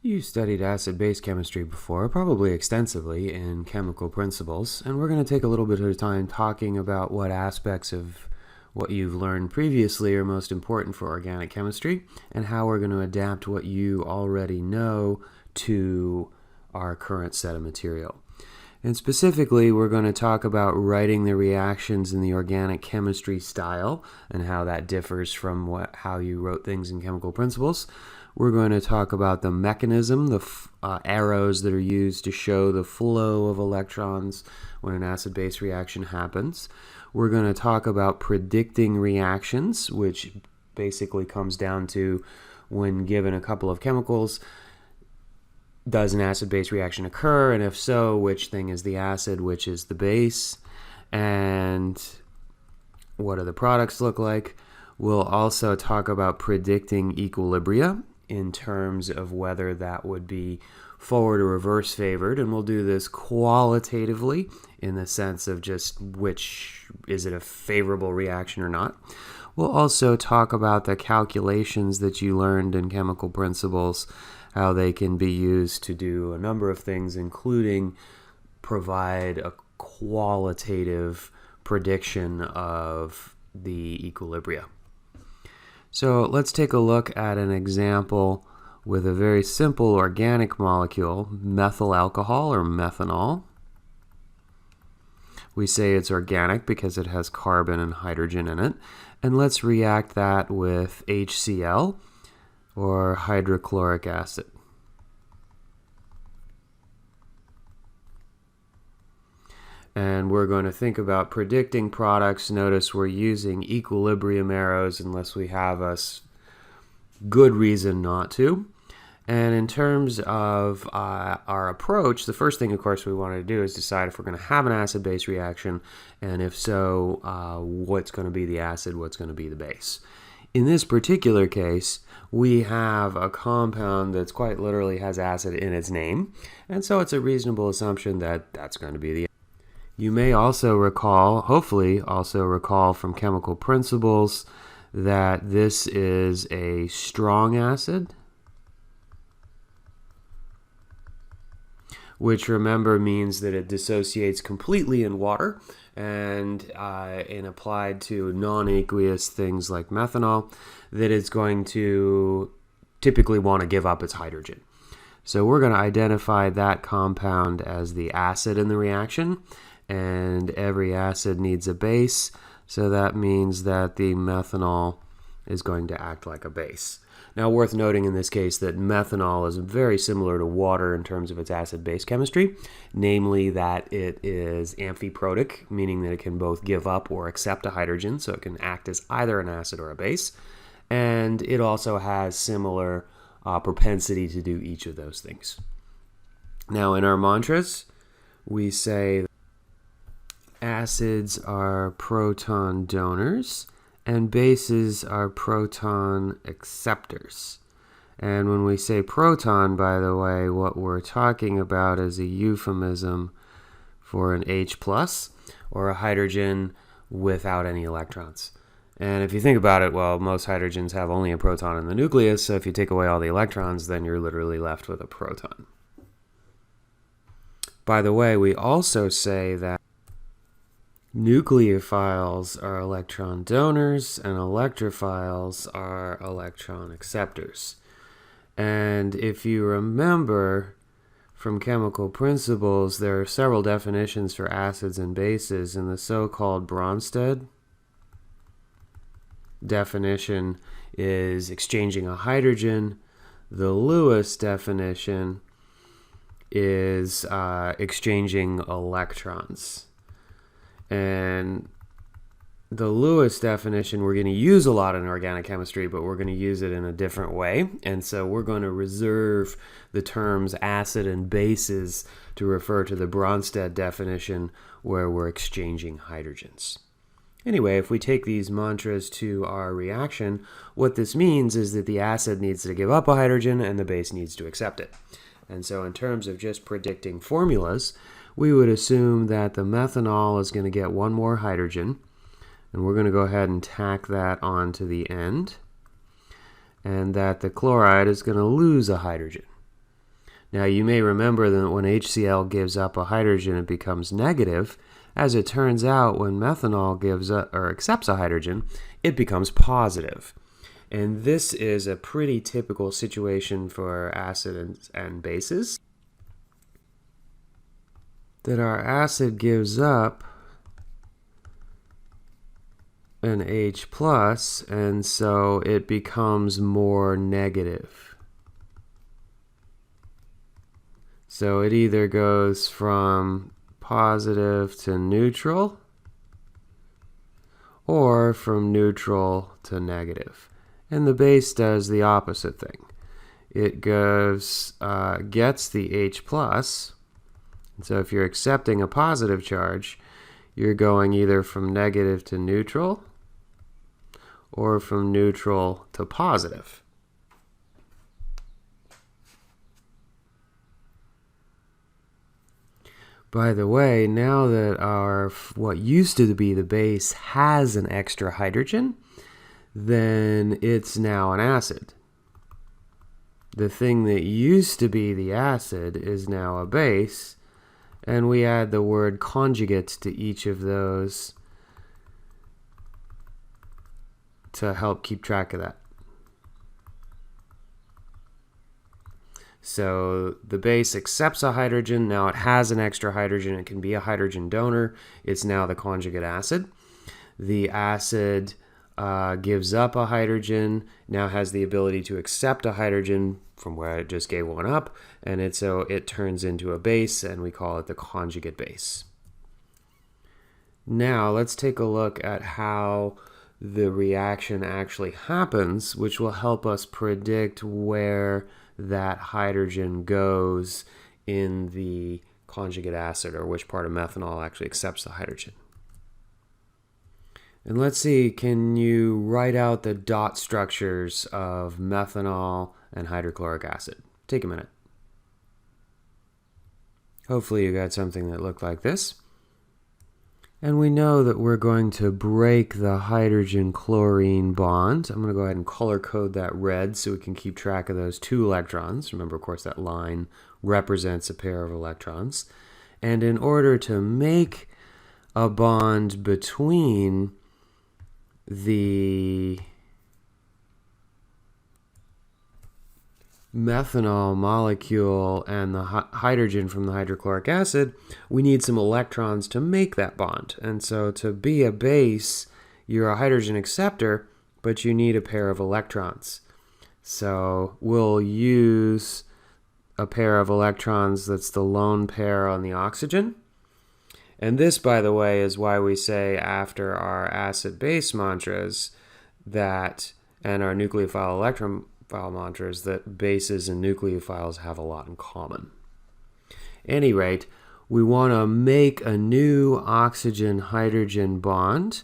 You studied acid-base chemistry before, probably extensively in chemical principles, and we're going to take a little bit of time talking about what aspects of what you've learned previously are most important for organic chemistry and how we're going to adapt what you already know to our current set of material. And specifically, we're going to talk about writing the reactions in the organic chemistry style and how that differs from how you wrote things in chemical principles. We're going to talk about the mechanism, the arrows that are used to show the flow of electrons when an acid-base reaction happens. We're going to talk about predicting reactions, which basically comes down to when given a couple of chemicals, does an acid-base reaction occur, and if so, which thing is the acid, which is the base, and what do the products look like. We'll also talk about predicting equilibria in terms of whether that would be forward or reverse favored, and we'll do this qualitatively in the sense of just which, is it a favorable reaction or not. We'll also talk about the calculations that you learned in chemical principles, how they can be used to do a number of things, including provide a qualitative prediction of the equilibria. So let's take a look at an example with a very simple organic molecule, methyl alcohol or methanol. We say it's organic because it has carbon and hydrogen in it. And let's react that with HCl or hydrochloric acid. And we're going to think about predicting products. Notice we're using equilibrium arrows unless we have a good reason not to. And in terms of our approach, the first thing, of course, we want to do is decide if we're going to have an acid-base reaction, and if so, what's going to be the acid, what's going to be the base. In this particular case, we have a compound that's quite literally has acid in its name, and so it's a reasonable assumption that that's going to be the acid. You may also recall, hopefully also recall from chemical principles, that this is a strong acid, which, remember, means that it dissociates completely in water, and in applied to non-aqueous things like methanol, that it's going to typically want to give up its hydrogen. So we're going to identify that compound as the acid in the reaction, and every acid needs a base, so that means that the methanol is going to act like a base. Now, worth noting in this case that methanol is very similar to water in terms of its acid-base chemistry, namely that it is amphiprotic, meaning that it can both give up or accept a hydrogen, so it can act as either an acid or a base, and it also has similar propensity to do each of those things. Now, in our mantras, we say acids are proton donors and bases are proton acceptors. And when we say proton, by the way, what we're talking about is a euphemism for an H+, or a hydrogen without any electrons. And if you think about it, well, most hydrogens have only a proton in the nucleus, so if you take away all the electrons, then you're literally left with a proton. By the way, we also say that nucleophiles are electron donors and electrophiles are electron acceptors. And if you remember from chemical principles, there are several definitions for acids and bases, and the so-called Bronsted definition is exchanging a hydrogen. The Lewis definition is exchanging electrons. And the Lewis definition we're going to use a lot in organic chemistry, but we're going to use it in a different way. And so we're going to reserve the terms acid and bases to refer to the Bronsted definition where we're exchanging hydrogens. Anyway, if we take these mantras to our reaction, what this means is that the acid needs to give up a hydrogen and the base needs to accept it. And so in terms of just predicting formulas, we would assume that the methanol is going to get one more hydrogen, and we're going to go ahead and tack that onto the end, and that the chloride is going to lose a hydrogen. Now you may remember that when HCl gives up a hydrogen, it becomes negative. As it turns out, when methanol gives up or accepts a hydrogen, it becomes positive. And this is a pretty typical situation for acid and bases. That our acid gives up an H+, and so it becomes more negative. So it either goes from positive to neutral or from neutral to negative. And the base does the opposite thing. It gets the H+, and so if you're accepting a positive charge, you're going either from negative to neutral or from neutral to positive. By the way, now that our what used to be the base has an extra hydrogen, then it's now an acid. The thing that used to be the acid is now a base, and we add the word conjugate to each of those to help keep track of that. So the base accepts a hydrogen. Now it has an extra hydrogen. It can be a hydrogen donor. It's now the conjugate acid. The acid gives up a hydrogen, now has the ability to accept a hydrogen from where it just gave one up, and it turns into a base, and we call it the conjugate base. Now let's take a look at how the reaction actually happens, which will help us predict where that hydrogen goes in the conjugate acid, or which part of methanol actually accepts the hydrogen. And let's see, can you write out the dot structures of methanol and hydrochloric acid? Take a minute. Hopefully you got something that looked like this. And we know that we're going to break the hydrogen-chlorine bond. I'm going to go ahead and color code that red so we can keep track of those 2 electrons. Remember, of course, that line represents a pair of electrons. And in order to make a bond between the methanol molecule and the hydrogen from the hydrochloric acid, we need some electrons to make that bond. And so to be a base, you're a hydrogen acceptor, but you need a pair of electrons. So we'll use a pair of electrons that's the lone pair on the oxygen. And this, by the way, is why we say after our acid-base mantras that, and our nucleophile electron file mantras, that bases and nucleophiles have a lot in common. At any rate, we want to make a new oxygen-hydrogen bond,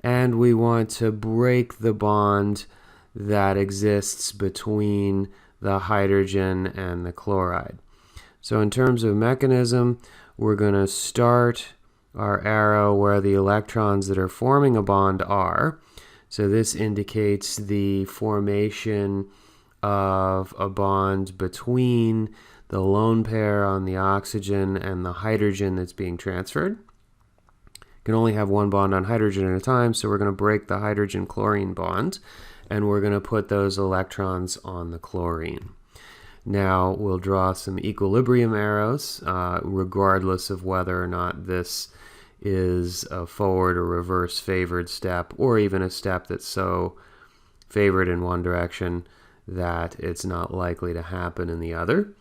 and we want to break the bond that exists between the hydrogen and the chloride. So in terms of mechanism, we're going to start our arrow where the electrons that are forming a bond are. So this indicates the formation of a bond between the lone pair on the oxygen and the hydrogen that's being transferred. You can only have one bond on hydrogen at a time, so we're going to break the hydrogen-chlorine bond, and we're going to put those electrons on the chlorine. Now we'll draw some equilibrium arrows, regardless of whether or not this is a forward or reverse favored step, or even a step that's so favored in one direction that it's not likely to happen in the other.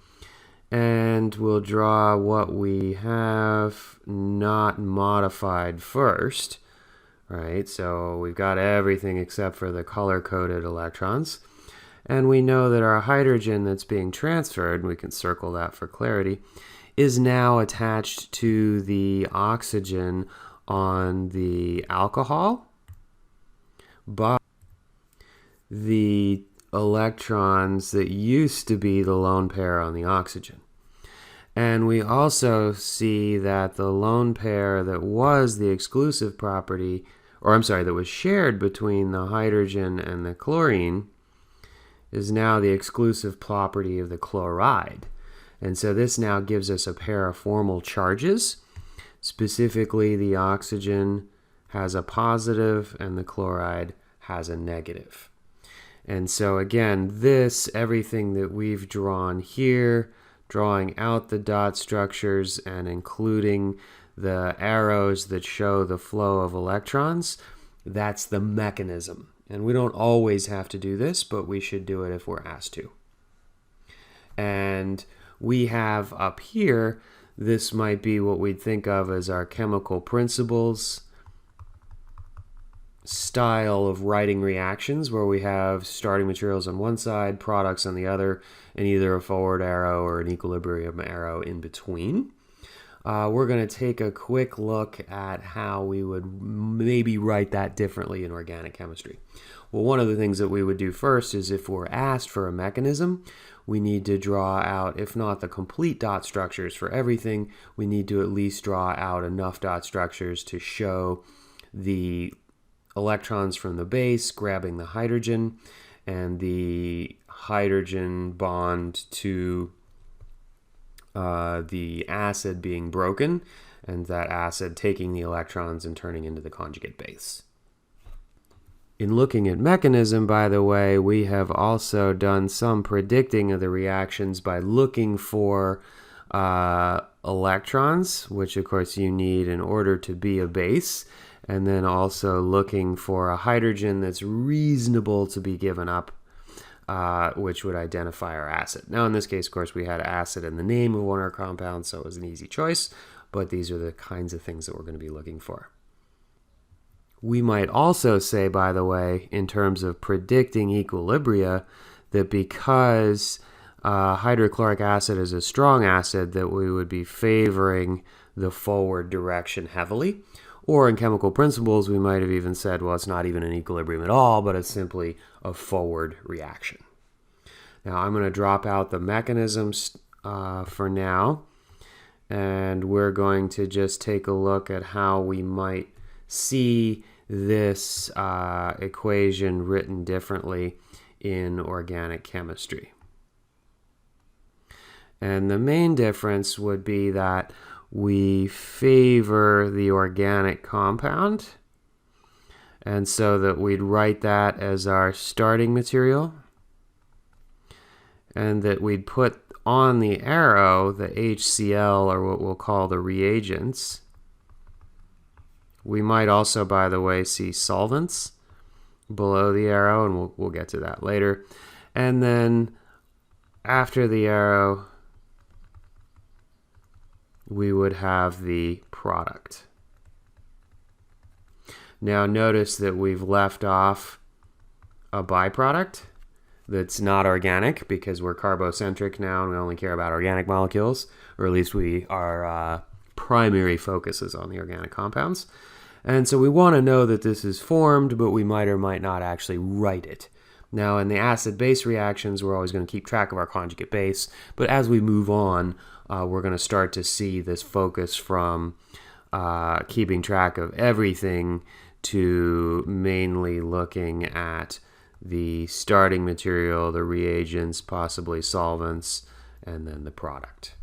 And we'll draw what we have not modified first, right? So we've got everything except for the color-coded electrons. And we know that our hydrogen that's being transferred, and we can circle that for clarity, is now attached to the oxygen on the alcohol by the electrons that used to be the lone pair on the oxygen. And we also see that the lone pair that was the exclusive property, that was shared between the hydrogen and the chlorine, is now the exclusive property of the chloride. And so this now gives us a pair of formal charges. Specifically, the oxygen has a positive and the chloride has a negative. And so again, everything that we've drawn here, drawing out the dot structures and including the arrows that show the flow of electrons, that's the mechanism. And we don't always have to do this, but we should do it if we're asked to. And we have up here, this might be what we'd think of as our chemical principles style of writing reactions, where we have starting materials on one side, products on the other, and either a forward arrow or an equilibrium arrow in between. We're going to take a quick look at how we would maybe write that differently in organic chemistry. Well, one of the things that we would do first is if we're asked for a mechanism, we need to draw out, if not the complete dot structures for everything, we need to at least draw out enough dot structures to show the electrons from the base grabbing the hydrogen and the hydrogen bond to the acid being broken, and that acid taking the electrons and turning into the conjugate base. In looking at mechanism, by the way, we have also done some predicting of the reactions by looking for electrons, which of course you need in order to be a base, and then also looking for a hydrogen that's reasonable to be given up, which would identify our acid. Now in this case, of course, we had acid in the name of one of our compounds, so it was an easy choice, but these are the kinds of things that we're going to be looking for. We might also say, by the way, in terms of predicting equilibria, that because hydrochloric acid is a strong acid, that we would be favoring the forward direction heavily. Or in chemical principles, we might have even said, well, it's not even an equilibrium at all, but it's simply a forward reaction. Now, I'm going to drop out the mechanisms for now, and we're going to just take a look at how we might see this equation written differently in organic chemistry. And the main difference would be that we favor the organic compound, and so that we'd write that as our starting material, and that we'd put on the arrow the HCl, or what we'll call the reagents. We might also, by the way, see solvents below the arrow, and we'll get to that later. And then after the arrow, we would have the product. Now notice that we've left off a byproduct that's not organic, because we're carbocentric now and we only care about organic molecules, or at least our primary focus is on the organic compounds. And so we want to know that this is formed, but we might or might not actually write it. Now in the acid-base reactions, we're always going to keep track of our conjugate base, but as we move on, we're going to start to see this focus from keeping track of everything to mainly looking at the starting material, the reagents, possibly solvents, and then the product.